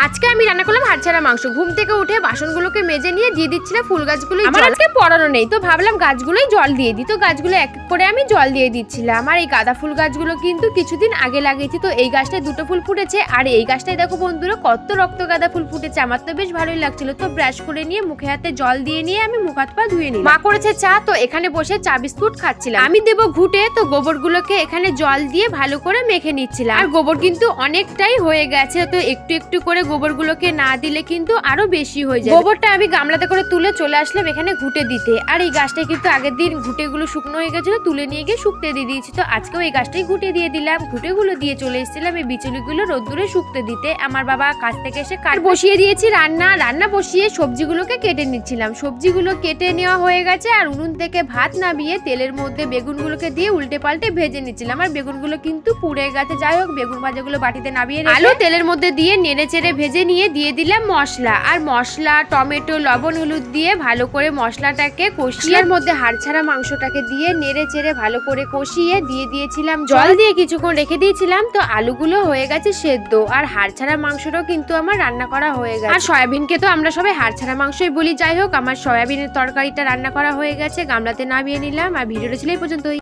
আজকে আমি রান্না করলাম হাড়ছাড়া মাংস। ঘুম থেকে উঠে বাসনগুলোকে মেজে নিয়ে দিয়ে দিচ্ছিলাম ফুল গাছগুলো। আমার আজকে পড়ানো নেই, তো ভাবলাম গাছগুলোই জল দিয়ে দিই। তো গাছগুলো এক এক করে আমি জল দিয়ে দিচ্ছিলাম। আর এই গাঁদা ফুল গাছগুলো কিন্তু কিছুদিন আগে লাগিয়েছি। তো এই গাছটায় দুটো ফুল ফুটেছে, আর এই গাছটায় দেখো বন্ধুরা কত রক্ত গাঁদা ফুল ফুটেছে। আমার তো বেশ ভালোই লাগছিল। তো ব্রাশ করে নিয়ে মুখে হাতে জল দিয়ে নিয়ে আমি মুখ হাত পা ধুয়ে নিই। মা করেছে চা, তো এখানে বসে চা বিস্কুট খাচ্ছিলাম। আমি দেবো ঘুটে, তো গোবরগুলোকে এখানে জল দিয়ে ভালো করে মেখে নিচ্ছিলাম। আর গোবর কিন্তু অনেকটাই হয়ে গেছে, তো একটু একটু করে গোবরগুলোকে না দিলে কিন্তু আরো বেশি হয়ে যায়। গোবরটা আমি গামলাতে করে তুলে চলে আসলাম এখানে ঘুটে দিতে। আর এই গাছটাই কিন্তু আগের দিন ঘুটেগুলো শুকনো হয়ে গেছিল, তুলে নিয়ে গিয়ে শুকতে দিয়ে দিয়েছি। তো আজকেও এই গাছটাই ঘুটে দিয়ে দিলাম। ঘুটেগুলো দিয়ে চলে এসেছিলাম এই বিচুলিগুলো রোদ্দুরে শুকতে দিতে। আমার বাবা কাছ থেকে এসে কাঠ বসিয়ে দিয়েছি রান্না বসিয়ে সবজিগুলোকে কেটে নিচ্ছিলাম। সবজিগুলো কেটে নেওয়া হয়ে গেছে, আর উনুন থেকে ভাত নামিয়ে তেলের মধ্যে বেগুনগুলোকে দিয়ে উল্টে পাল্টে ভেজে নিচ্ছিলাম। আর বেগুনগুলো কিন্তু পুড়ে গেছে। যাই হোক, বেগুন ভাজাগুলো বাটিতে নামিয়ে আলু তেলের মধ্যে দিয়ে নেড়ে চেড়ে ভেজে নিয়ে দিয়ে দিলাম মশলা। আর মশলা, টমেটো, লবণ, হলুদ দিয়ে ভালো করে মশলাটাকে কষিয়ে মধ্যে হাড়ছাড়া মাংসটাকে দিয়ে নেড়ে চেড়ে ভালো করে কষিয়ে দিয়ে দিয়েছিলাম জল দিয়ে কিছুক্ষণ রেখে দিয়েছিলাম। তো আলুগুলো হয়ে গেছে সেদ্ধ, আর হাড়ছাড়া মাংসটাও কিন্তু আমার রান্না করা হয়ে গেছে। আর সয়াবিনকে তো আমরা সবাই হাড়ছাড়া মাংসই বলি। যাই হোক, আমার সয়াবিনের তরকারিটা রান্না করা হয়ে গেছে, গামলাতে নামিয়ে নিলাম। আর ভিডিওটা ছিল এই পর্যন্তই।